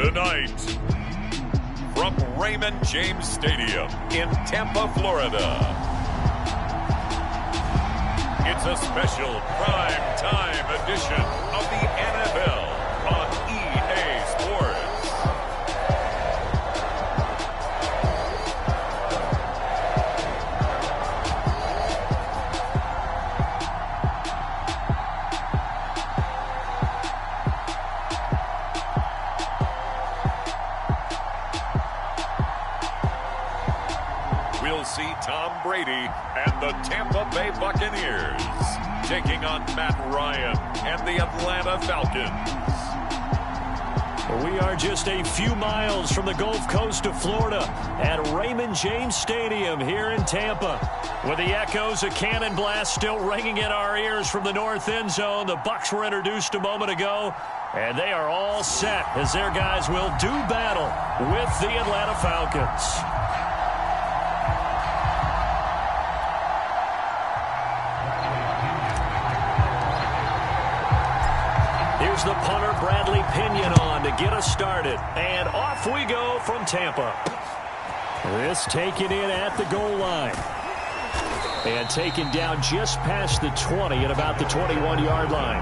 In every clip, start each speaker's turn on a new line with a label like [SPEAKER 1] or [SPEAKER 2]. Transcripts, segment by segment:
[SPEAKER 1] Tonight, from Raymond James Stadium in Tampa, Florida, it's a special prime time edition of the NFL on EA Sports. We'll see Tom Brady and the Tampa Bay Buccaneers taking on Matt Ryan and the Atlanta Falcons.
[SPEAKER 2] We are just a few miles from the Gulf Coast of Florida at Raymond James Stadium here in Tampa. With the echoes of cannon blast still ringing in our ears from the north end zone, the Bucs were introduced a moment ago, and they are all set as their guys will do battle with the Atlanta Falcons. Here's the punter, Bradley Pinion, on to get us started. And off we go from Tampa. This taken in at the goal line. And taken down just past the 20 at about the 21-yard line.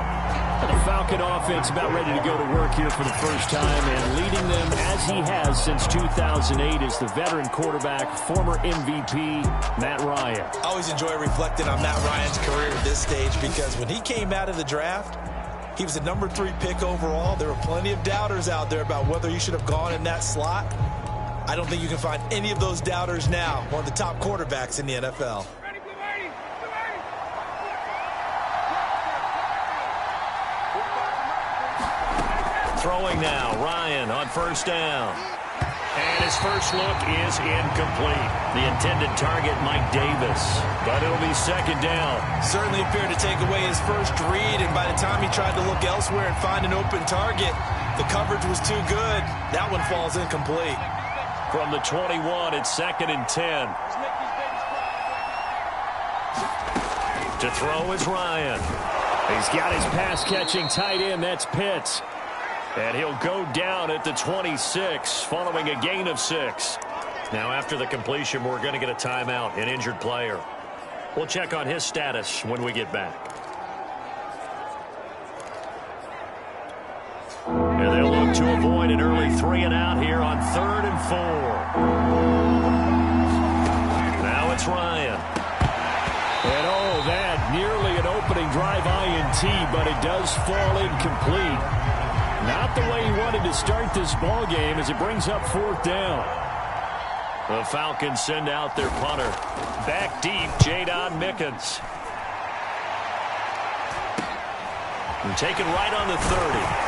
[SPEAKER 2] And the Falcon offense about ready to go to work here for the first time. And leading them as he has since 2008 is the veteran quarterback, former MVP, Matt Ryan.
[SPEAKER 3] I always enjoy reflecting on Matt Ryan's career at this stage because when he came out of the draft, he was a number 3 pick overall. There were plenty of doubters out there about whether he should have gone in that slot. I don't think you can find any of those doubters now. One of the top quarterbacks in the NFL.
[SPEAKER 2] Throwing now, Ryan on first down. And his first look is incomplete. The intended target, Mike Davis. But it'll be second down.
[SPEAKER 3] Certainly appeared to take away his first read, and by the time he tried to look elsewhere and find an open target, the coverage was too good. That one falls incomplete.
[SPEAKER 2] From the 21, it's second and 10. To throw is Ryan. He's got his pass-catching tight end. That's Pitts. And he'll go down at the 26 following a gain of 6. Now after the completion, we're going to get a timeout, an injured player. We'll check on his status when we get back. And they'll look to avoid an early 3-and-out here on 3rd and 4. Now it's Ryan. And oh, that nearly an opening drive INT, but it does fall incomplete. Not the way he wanted to start this ball game as it brings up 4th down. The Falcons send out their punter. Back deep, Jadon Mickens. And taken right on the 30.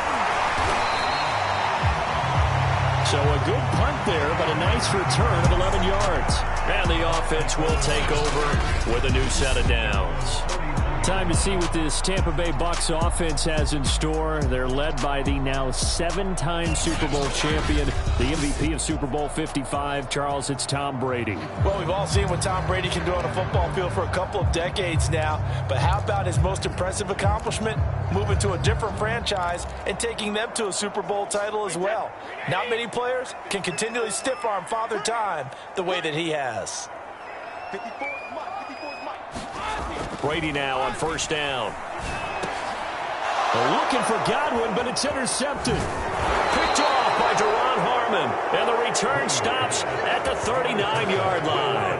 [SPEAKER 2] So a good punt there, but a nice return of 11 yards. And the offense will take over with a new set of downs. Time to see what this Tampa Bay Bucs offense has in store. They're led by the now 7-time Super Bowl champion, the MVP of Super Bowl 55. Charles, it's Tom Brady.
[SPEAKER 3] Well, we've all seen what Tom Brady can do on a football field for a couple of decades now. But how about his most impressive accomplishment? Moving to a different franchise and taking them to a Super Bowl title as well. Not many players can continually stiff-arm Father Time the way that he has.
[SPEAKER 2] Brady now on first down. Looking for Godwin, but it's intercepted. Picked off by Duron Harmon. And the return stops at the 39-yard line.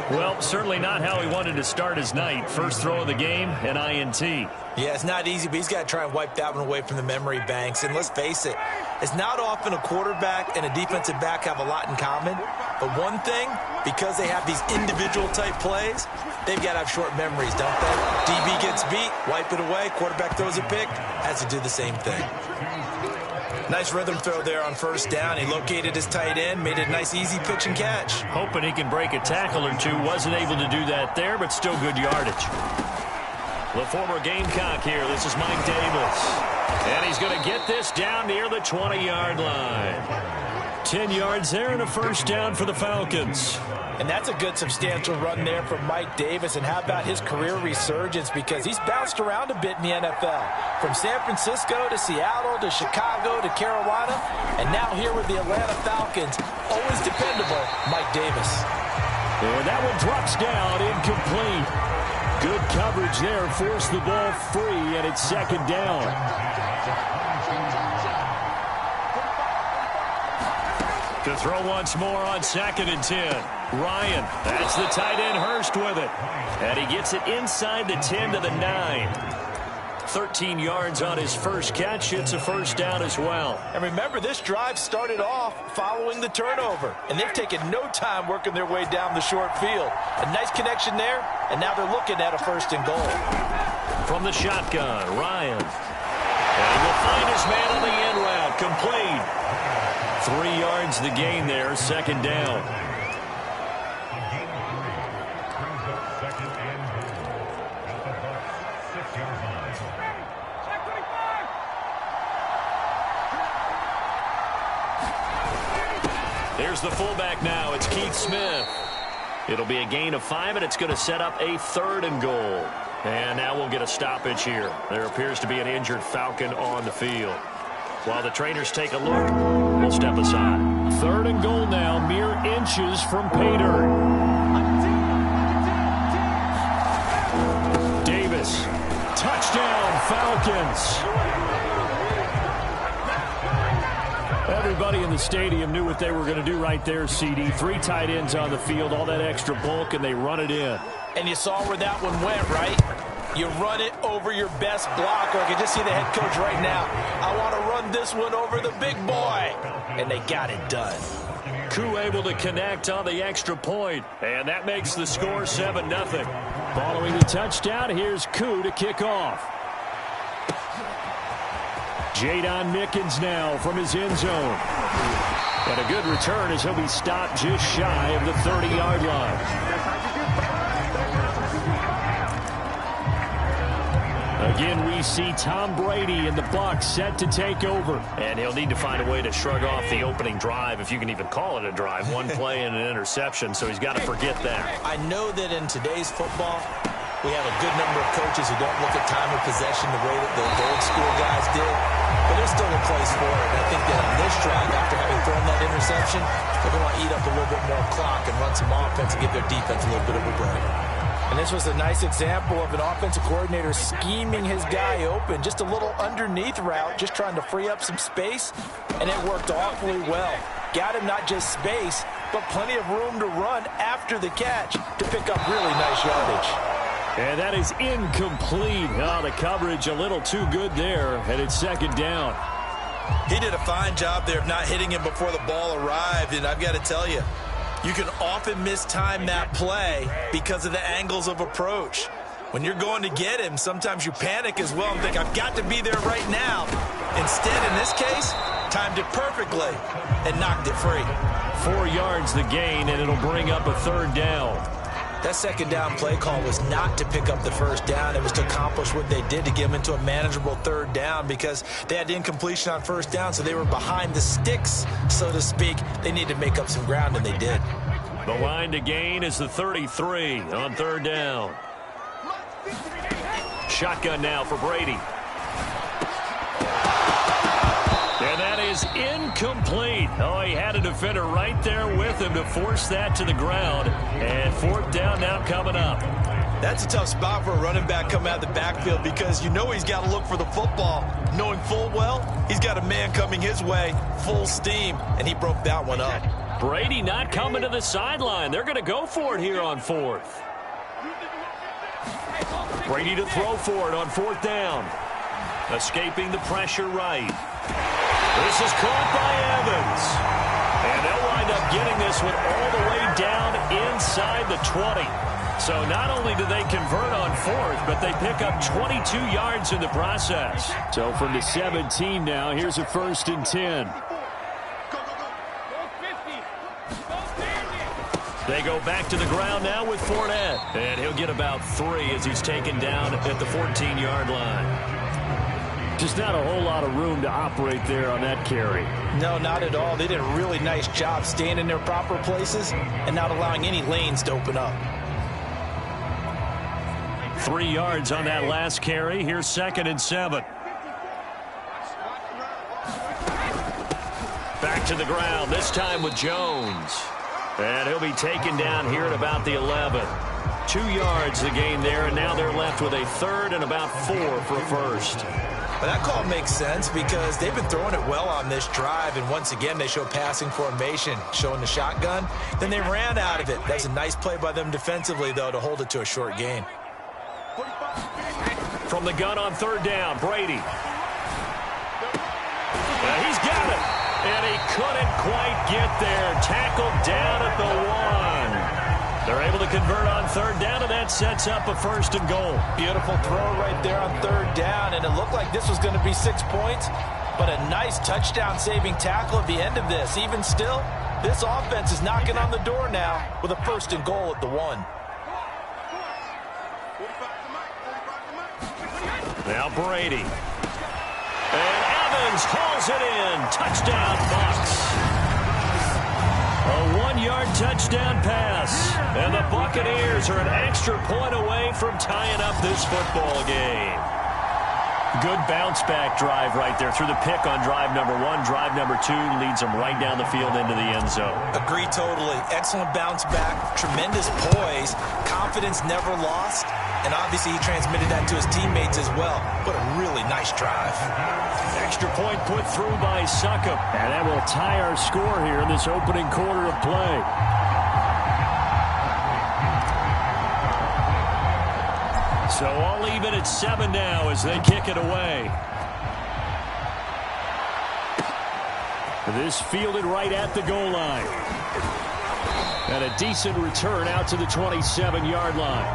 [SPEAKER 2] Well, certainly not how he wanted to start his night. First throw of the game, an INT.
[SPEAKER 3] Yeah, it's not easy, but he's got to try and wipe that one away from the memory banks. And let's face it, it's not often a quarterback and a defensive back have a lot in common. But one thing, because they have these individual type plays, they've got to have short memories, don't they? DB gets beat, wipe it away. Quarterback throws a pick, has to do the same thing. Nice rhythm throw there on first down. He located his tight end, made it a nice easy pitch and catch.
[SPEAKER 2] Hoping he can break a tackle or two. Wasn't able to do that there, but still good yardage. The former Gamecock here. This is Mike Davis. And he's going to get this down near the 20-yard line. 10 yards there and a first down for the Falcons.
[SPEAKER 3] And that's a good substantial run there from Mike Davis. And how about his career resurgence? Because he's bounced around a bit in the NFL. From San Francisco to Seattle to Chicago to Carolina. And now here with the Atlanta Falcons. Always dependable, Mike Davis.
[SPEAKER 2] And that one drops down, incomplete. Good coverage there, forced the ball free, and it's second down. To throw once more on 2nd and 10. Ryan, that's the tight end Hurst with it. And he gets it inside the 10 to the 9. 13 yards on his first catch. It's a first down as well.
[SPEAKER 3] And remember, this drive started off following the turnover. And they've taken no time working their way down the short field. A nice connection there, and now they're looking at a 1st and goal.
[SPEAKER 2] From the shotgun, Ryan. And he will find his man on the end route. Complete. 3 yards the gain there, 2nd down. Here's the fullback now. It's Keith Smith. It'll be a gain of 5, and it's going to set up a 3rd and goal. And now we'll get a stoppage here. There appears to be an injured Falcon on the field. While the trainers take a look, we'll step aside. 3rd and goal now, mere inches from pay dirt. Davis, touchdown Falcons. Everybody in the stadium knew what they were going to do right there, CD. 3 tight ends on the field, all that extra bulk, and they run it in.
[SPEAKER 3] And you saw where that one went, right? You run it over your best blocker. I can just see the head coach right now. I want to run this one over the big boy. And they got it done.
[SPEAKER 2] Koo able to connect on the extra point, and that makes the score 7-0. Following the touchdown, here's Koo to kick off. Jadon Mickens now from his end zone. And a good return as he'll be stopped just shy of the 30-yard line. Again, we see Tom Brady and the Bucs set to take over. And he'll need to find a way to shrug off the opening drive, if you can even call it a drive. 1 play and an interception, so he's got to forget that.
[SPEAKER 3] I know that in today's football, we have a good number of coaches who don't look at time of possession the way that the old school guys did. But there's still a place for it. And I think that on this drive, after having thrown that interception, they're going to eat up a little bit more clock and run some offense and give their defense a little bit of a break. And this was a nice example of an offensive coordinator scheming his guy open. Just a little underneath route, just trying to free up some space. And it worked awfully well. Got him not just space, but plenty of room to run after the catch to pick up really nice yardage.
[SPEAKER 2] And that is incomplete. Oh, the coverage a little too good there, and it's 2nd down.
[SPEAKER 3] He did a fine job there of not hitting him before the ball arrived, and I've got to tell you, you can often mistime that play because of the angles of approach. When you're going to get him, sometimes you panic as well and think, I've got to be there right now. Instead, in this case, timed it perfectly and knocked it free.
[SPEAKER 2] 4 yards the gain, and it'll bring up a 3rd down.
[SPEAKER 3] That 2nd down play call was not to pick up the 1st down. It was to accomplish what they did to get them into a manageable 3rd down because they had incompletion on 1st down, so they were behind the sticks, so to speak. They needed to make up some ground, and they did.
[SPEAKER 2] The line to gain is the 33 on 3rd down. Shotgun now for Brady. And that is incomplete. Oh, he had a defender right there with him to force that to the ground. And 4th down now coming up.
[SPEAKER 3] That's a tough spot for a running back coming out of the backfield because you know he's got to look for the football, knowing full well he's got a man coming his way, full steam, and he broke that one up.
[SPEAKER 2] Brady not coming to the sideline. They're going to go for it here on 4th. Brady to throw for it on 4th down. Escaping the pressure right. This is caught by Evans. And they'll wind up getting this one all the way down inside the 20. So not only do they convert on 4th, but they pick up 22 yards in the process. So from the 17 now, here's a 1st and 10. They go back to the ground now with Fournette. And he'll get about 3 as he's taken down at the 14-yard line. Just not a whole lot of room to operate there on that carry.
[SPEAKER 3] No, not at all. They did a really nice job staying in their proper places and not allowing any lanes to open up.
[SPEAKER 2] 3 yards on that last carry. Here's 2nd and 7. Back to the ground, this time with Jones. And he'll be taken down here at about the 11. 2 yards the gain there, and now they're left with a 3rd and about 4 for a first.
[SPEAKER 3] Well, that call makes sense because they've been throwing it well on this drive, and once again they show passing formation, showing the shotgun. Then they ran out of it. That's a nice play by them defensively, though, to hold it to a short gain.
[SPEAKER 2] From the gun on 3rd down, Brady. He's got it, and he couldn't quite get there. Tackled down at the 1. They're able to convert on 3rd down, and that sets up a 1st and goal.
[SPEAKER 3] Beautiful throw right there on 3rd down, and it looked like this was going to be 6 points, but a nice touchdown-saving tackle at the end of this. Even still, this offense is knocking on the door now with a 1st and goal at the 1.
[SPEAKER 2] Now Brady. And Evans hauls it in. Touchdown, Bucs. A 1-yard touchdown pass. And the Buccaneers are an extra point away from tying up this football game. Good bounce-back drive right there through the pick on drive number 1. Drive number 2 leads them right down the field into the end zone.
[SPEAKER 3] Agree totally. Excellent bounce-back, tremendous poise, confidence never lost, and obviously he transmitted that to his teammates as well. What a really nice drive.
[SPEAKER 2] Extra point put through by Succop. And that will tie our score here in this opening quarter of play. So all even at 7 now as they kick it away. This fielded right at the goal line. And a decent return out to the 27-yard line.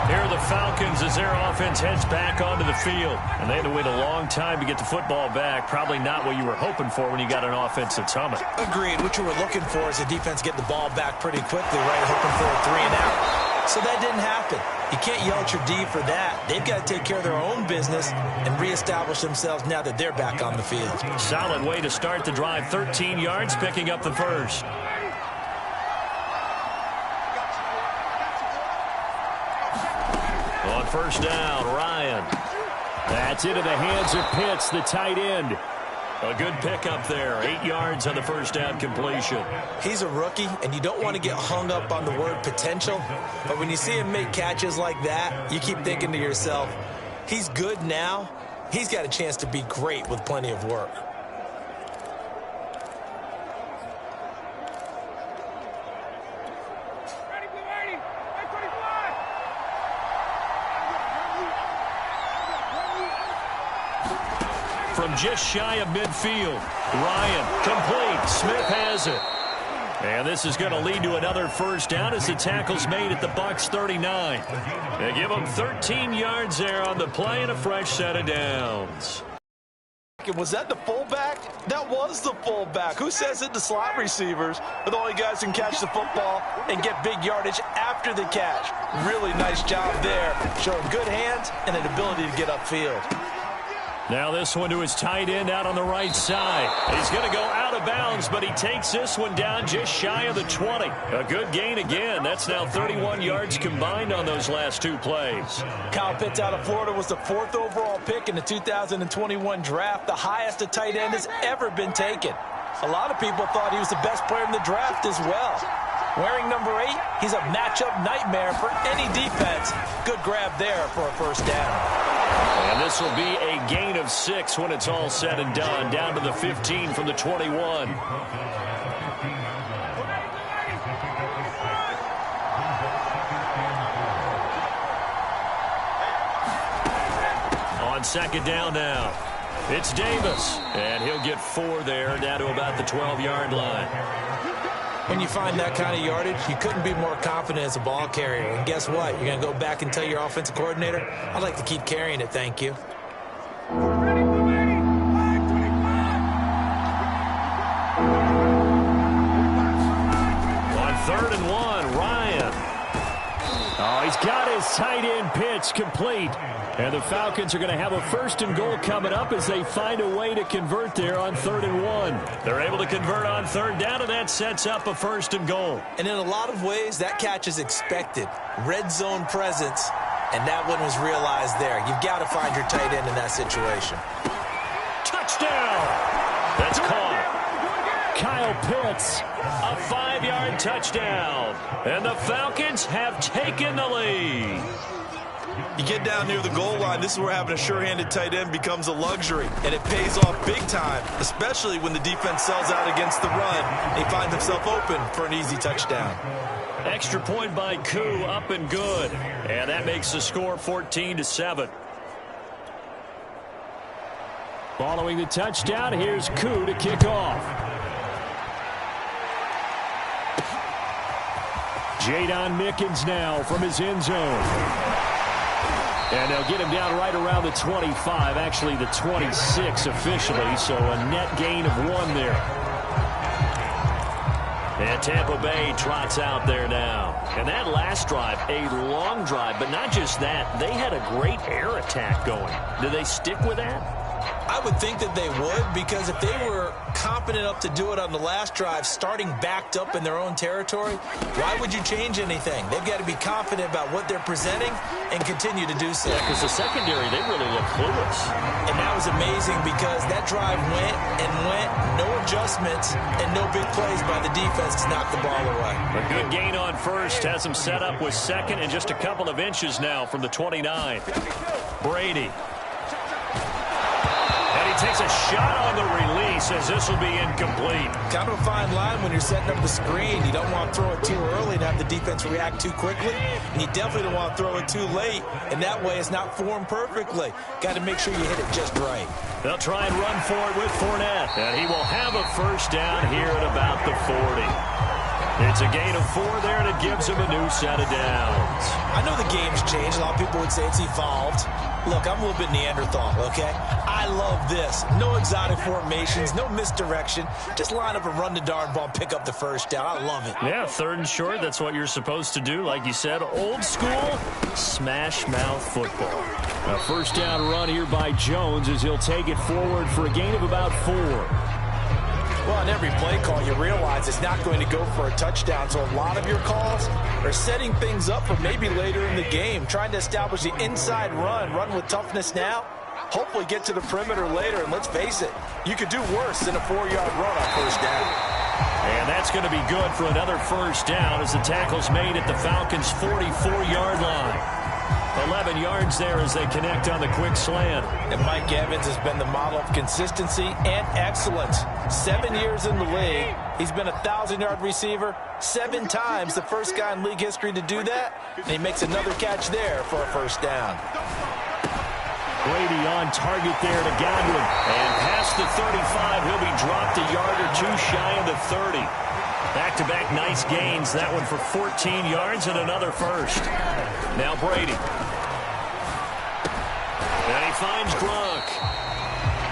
[SPEAKER 2] Here are the Falcons as their offense heads back onto the field. And they had to wait a long time to get the football back. Probably not what you were hoping for when you got an offense that's humming.
[SPEAKER 3] Agreed. What you were looking for is the defense get the ball back pretty quickly, right? Hoping for a 3 and out. So that didn't happen. You can't yell at your D for that. They've got to take care of their own business and reestablish themselves now that they're back on the field.
[SPEAKER 2] Solid way to start the drive. 13 yards, picking up the first. On 1st down, Ryan. That's into the hands of Pitts, the tight end. A good pickup there. 8 yards on the 1st down completion.
[SPEAKER 3] He's a rookie, and you don't want to get hung up on the word potential. But when you see him make catches like that, you keep thinking to yourself, he's good now. He's got a chance to be great with plenty of work.
[SPEAKER 2] From just shy of midfield, Ryan complete. Smith has it. And this is going to lead to another 1st down as the tackle's made at the Bucs 39. They give them 13 yards there on the play and a fresh set of downs.
[SPEAKER 3] Was that the fullback? That was the fullback. Who says it to slot receivers are the only guys who can catch the football and get big yardage after the catch? Really nice job there, showing good hands and an ability to get upfield.
[SPEAKER 2] Now this one to his tight end out on the right side. He's going to go out of bounds, but he takes this one down just shy of the 20. A good gain again. That's now 31 yards combined on those last 2 plays.
[SPEAKER 3] Kyle Pitts out of Florida was the 4th overall pick in the 2021 draft, the highest a tight end has ever been taken. A lot of people thought he was the best player in the draft as well. Wearing number 8, he's a matchup nightmare for any defense. Good grab there for a 1st down.
[SPEAKER 2] And this will be a gain of 6 when it's all said and done. Down to the 15 from the 21. On 2nd down now, it's Davis. And he'll get 4 there, down to about the 12-yard line.
[SPEAKER 3] When you find that kind of yardage, you couldn't be more confident as a ball carrier. And guess what? You're going to go back and tell your offensive coordinator, I'd like to keep carrying it, thank you. On 3rd and 1, Ryan. Oh, he
[SPEAKER 2] He's got his tight end pitch complete. And the Falcons are going to have a 1st and goal coming up as they find a way to convert there on 3rd and 1. They're able to convert on 3rd down, and that sets up a 1st and goal.
[SPEAKER 3] And in a lot of ways, that catch is expected. Red zone presence, and that one was realized there. You've got to find your tight end in that situation.
[SPEAKER 2] Touchdown! That's caught. Kyle Pitts, a 5-yard touchdown. And the Falcons have taken the lead.
[SPEAKER 3] You get down near the goal line, this is where having a sure-handed tight end becomes a luxury, and it pays off big time, especially when the defense sells out against the run. He finds himself open for an easy touchdown.
[SPEAKER 2] Extra point by Koo, up and good. And that makes the score 14-7. Following the touchdown, here's Koo to kick off. Jadon Mickens now from his end zone. And they'll get him down right around the 25, actually the 26 officially, so a net gain of 1 there. And Tampa Bay trots out there now. And that last drive, a long drive, but not just that, they had a great air attack going. Do they stick with that?
[SPEAKER 3] I would think that they would, because if they were competent enough to do it on the last drive, starting backed up in their own territory, why would you change anything? They've got to be confident about what they're presenting and continue to do so.
[SPEAKER 2] Yeah, because the secondary, they really look clueless.
[SPEAKER 3] And that was amazing because that drive went and went, no adjustments, and no big plays by the defense to knock the ball away.
[SPEAKER 2] A good gain on 1st, has them set up with 2nd and just a couple of inches now from the 29. Brady. Takes a shot on the release as this will be incomplete.
[SPEAKER 3] Kind of a fine line when you're setting up the screen. You don't want to throw it too early and have the defense react too quickly. And you definitely don't want to throw it too late. And that way it's not formed perfectly. Got to make sure you hit it just right.
[SPEAKER 2] They'll try and run for it with Fournette. And he will have a 1st down here at about the 40. It's a gain of 4 there, and it gives him a new set of downs.
[SPEAKER 3] I know the game's changed. A lot of people would say it's evolved. Look, I'm a little bit Neanderthal, okay? I love this. No exotic formations, no misdirection. Just line up and run the darn ball, pick up the 1st down. I love it.
[SPEAKER 2] Yeah, 3rd and short, that's what you're supposed to do. Like you said, old school, smash mouth football. A 1st down run here by Jones as he'll take it forward for a gain of about 4.
[SPEAKER 3] Well, on every play call, you realize it's not going to go for a touchdown, so a lot of your calls are setting things up for maybe later in the game, trying to establish the inside run with toughness now, hopefully get to the perimeter later, and let's face it, you could do worse than a 4-yard run on 1st down.
[SPEAKER 2] And that's going to be good for another 1st down as the tackle's made at the Falcons' 44-yard line. 11 yards there as they connect on the quick slant.
[SPEAKER 3] And Mike Evans has been the model of consistency and excellence. 7 years in the league. He's been a 1,000-yard receiver 7 times, the first guy in league history to do that. And he makes another catch there for a 1st down.
[SPEAKER 2] Brady on target there to Godwin. And past the 35, he'll be dropped a yard or 2 shy of the 30. Back-to-back nice gains. That one for 14 yards and another 1st. Now Brady. And he finds Gronk.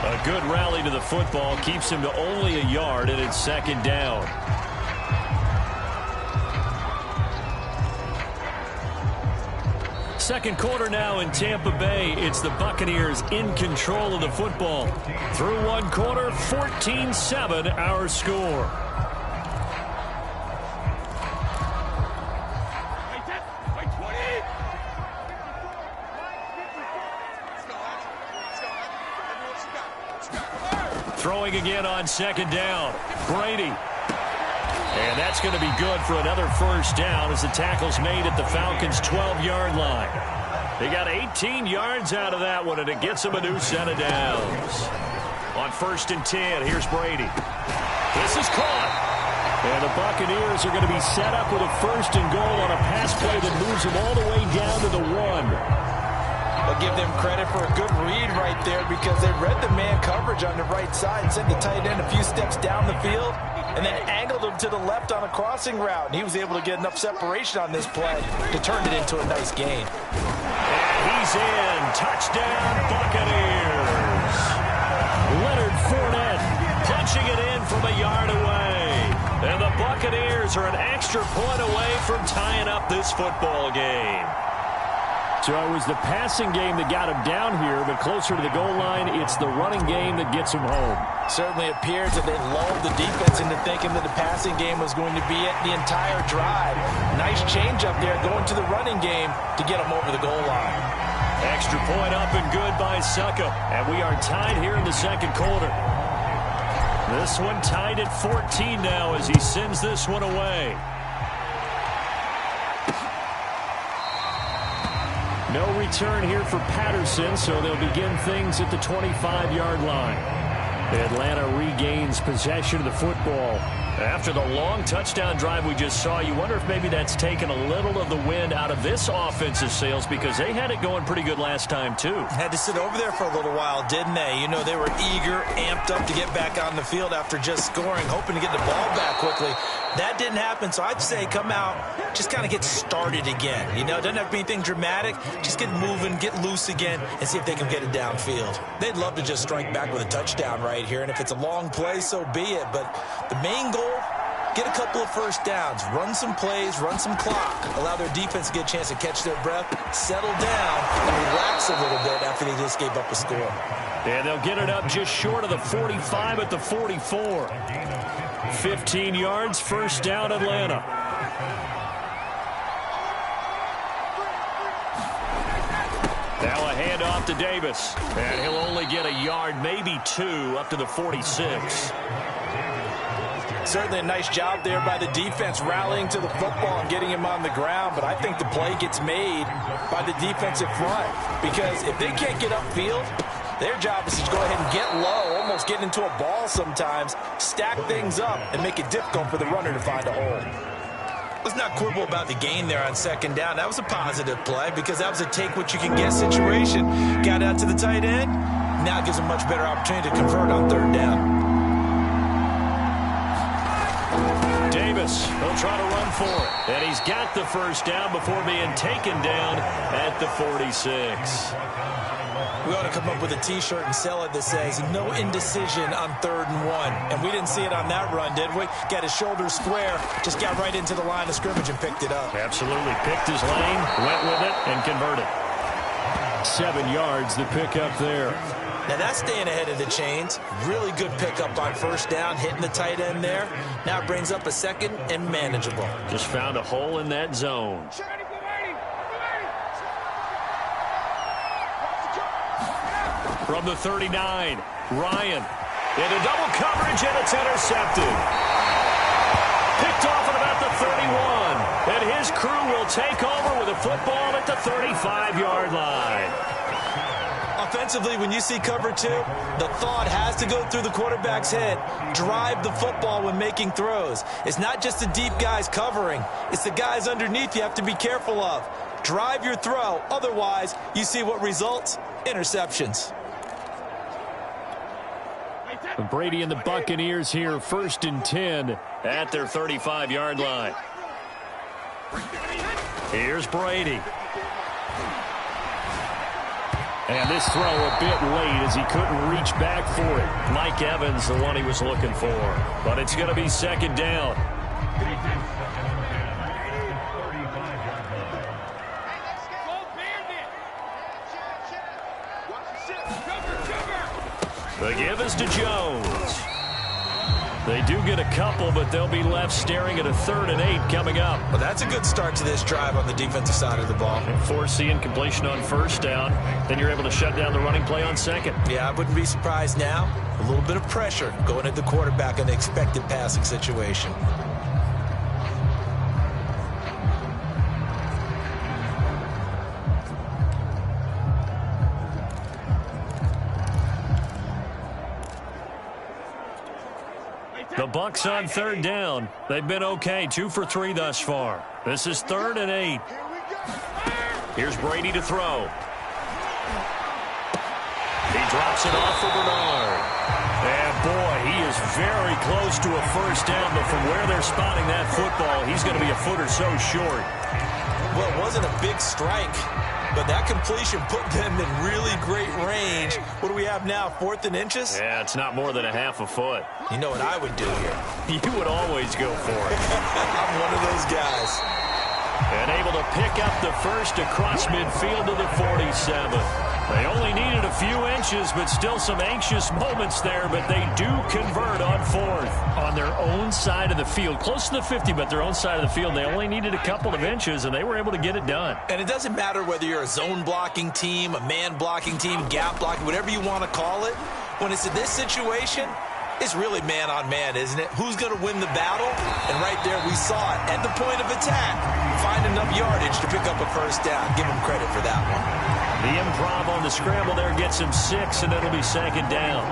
[SPEAKER 2] A good rally to the football keeps him to only a yard, and it's 2nd down. Second quarter now in Tampa Bay. It's the Buccaneers in control of the football. Through 1 quarter, 14-7 our score. Throwing again on 2nd down. Brady. And that's going to be good for another 1st down as the tackle's made at the Falcons' 12-yard line. They got 18 yards out of that one, and it gets them a new set of downs. On 1st and 10, here's Brady. This is caught. And the Buccaneers are going to be set up with a 1st and goal on a pass play that moves them all the way down to the 1.
[SPEAKER 3] I'll give them credit for a good read right there because they read the man coverage on the right side and sent the tight end a few steps down the field and then angled him to the left on a crossing route. And he was able to get enough separation on this play to turn it into a nice gain.
[SPEAKER 2] And he's in. Touchdown, Buccaneers. Leonard Fournette punching it in from a yard away. And the Buccaneers are an extra point away from tying up this football game. So it was the passing game that got him down here, but closer to the goal line, it's the running game that gets him home.
[SPEAKER 3] Certainly appears that they lulled the defense into thinking that the passing game was going to be it the entire drive. Nice change up there going to the running game to get him over the goal line.
[SPEAKER 2] Extra point up and good by Suckup. And we are tied here in the second quarter. This one tied at 14 now as he sends this one away. No return here for Patterson, so they'll begin things at the 25-yard line. Atlanta regains possession of the football. After the long touchdown drive we just saw, you wonder if maybe that's taken a little of the wind out of this offensive sails because they had it going pretty good last time, too.
[SPEAKER 3] Had to sit over there for a little while, didn't they? You know, they were eager, amped up to get back on the field after just scoring, hoping to get the ball back quickly. That didn't happen, so I'd say come out, just kind of get started again. You know, it doesn't have to be anything dramatic. Just get moving, get loose again, and see if they can get it downfield. They'd love to just strike back with a touchdown right here, and if it's a long play, so be it. But the main goal, get a couple of first downs, run some plays, run some clock, allow their defense to get a chance to catch their breath, settle down, and relax a little bit after they just gave up a score.
[SPEAKER 2] And they'll get it up just short of the 45 at the 44. 15 yards, first down, Atlanta. Now a handoff to Davis. And he'll only get a yard, maybe two, up to the 46.
[SPEAKER 3] Certainly a nice job there by the defense rallying to the football and getting him on the ground, but I think the play gets made by the defensive front because if they can't get upfield, their job is to go ahead and get low, almost get into a ball sometimes, stack things up, and make it difficult for the runner to find a hole. Let's not quibble about the gain there on second down. That was a positive play because that was a take-what-you-can-get situation. Got out to the tight end. Now it gives them a much better opportunity to convert on third down.
[SPEAKER 2] Davis, he'll try to run for it. And he's got the first down before being taken down at the 46.
[SPEAKER 3] We ought to come up with a T-shirt and sell it that says, no indecision on 3rd and 1. And we didn't see it on that run, did we? Got his shoulders square, just got right into the line of scrimmage and picked it up.
[SPEAKER 2] Absolutely. Picked his lane, went with it, and converted. 7 yards, the pickup there.
[SPEAKER 3] Now that's staying ahead of the chains. Really good pickup on first down, hitting the tight end there. Now it brings up a second and manageable.
[SPEAKER 2] Just found a hole in that zone. From the 39, Ryan into double coverage, and it's intercepted. Picked off at about the 31, and his crew will take over with a football at the 35-yard line.
[SPEAKER 3] Offensively, when you see cover two, the thought has to go through the quarterback's head. Drive the football when making throws. It's not just the deep guys covering. It's the guys underneath you have to be careful of. Drive your throw. Otherwise, you see what results? Interceptions.
[SPEAKER 2] Brady and the Buccaneers here, 1st and 10 at their 35-yard line. Here's Brady. And this throw a bit late as he couldn't reach back for it. Mike Evans, the one he was looking for. But it's going to be second down. The give is to Jones. They do get a couple, but they'll be left staring at a 3rd and 8 coming up.
[SPEAKER 3] Well, that's a good start to this drive on the defensive side of the ball.
[SPEAKER 2] Force incompletion on first down. Then you're able to shut down the running play on second.
[SPEAKER 3] Yeah, I wouldn't be surprised now. A little bit of pressure going at the quarterback in the expected passing situation.
[SPEAKER 2] The Bucs on 3rd down. They've been okay, 2 for 3 thus far. This is 3rd and 8. Here's Brady to throw. He drops it off for Bernard. And boy, he is very close to a first down, but from where they're spotting that football, he's going to be a foot or so short.
[SPEAKER 3] Well, it wasn't a big strike, but that completion put them in really great range. What do we have now, 4th and inches?
[SPEAKER 2] Yeah, it's not more than a half a foot.
[SPEAKER 3] You know what I would do here?
[SPEAKER 2] You would always go for it.
[SPEAKER 3] I'm one of those guys.
[SPEAKER 2] And able to pick up the first across midfield to the 47. They only needed a few inches, but still some anxious moments there, but they do convert on fourth.
[SPEAKER 4] On their own side of the field, close to the 50, but their own side of the field, they only needed a couple of inches, and they were able to get it done.
[SPEAKER 3] And it doesn't matter whether you're a zone blocking team, a man blocking team, gap blocking, whatever you want to call it. When it's in this situation, it's really man-on-man, isn't it? Who's going to win the battle? And right there, we saw it. At the point of attack, find enough yardage to pick up a first down. Give them credit for that one.
[SPEAKER 2] The improv on the scramble there gets him 6, and it'll be second down.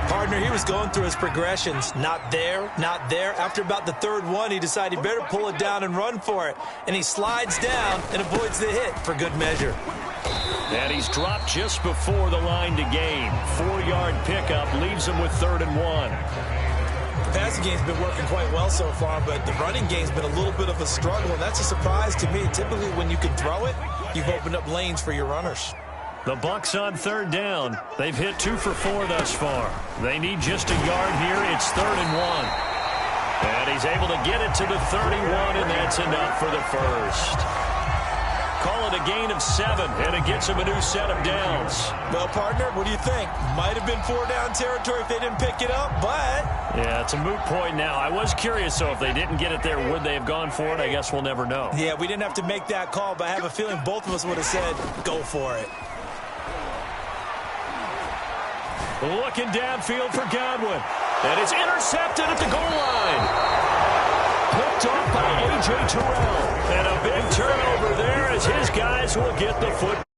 [SPEAKER 3] Partner, he was going through his progressions. Not there, not there. After about the third one, he decided he better pull it down and run for it. And he slides down and avoids the hit for good measure.
[SPEAKER 2] And he's dropped just before the line to gain. 4-yard pickup leaves him with 3rd and 1.
[SPEAKER 3] The passing game's been working quite well so far, but the running game's been a little bit of a struggle, and that's a surprise to me. Typically, when you can throw it, you've opened up lanes for your runners.
[SPEAKER 2] The Bucs on 3rd down. They've hit 2 for 4 thus far. They need just a yard here. It's 3rd and 1. And he's able to get it to the 31, and that's enough for the first. Call it a gain of 7, and it gets him a new set of downs.
[SPEAKER 3] Well, partner, what do you think? Might have been 4-down territory if they didn't pick it up, but...
[SPEAKER 2] Yeah, it's a moot point now. I was curious, though, if they didn't get it there, would they have gone for it? I guess we'll never know.
[SPEAKER 3] Yeah, we didn't have to make that call, but I have a feeling both of us would have said, go for it.
[SPEAKER 2] Looking downfield for Godwin. And it's intercepted at the goal line. Picked off by A.J. Terrell. And a big turnover there as his guys will get the football.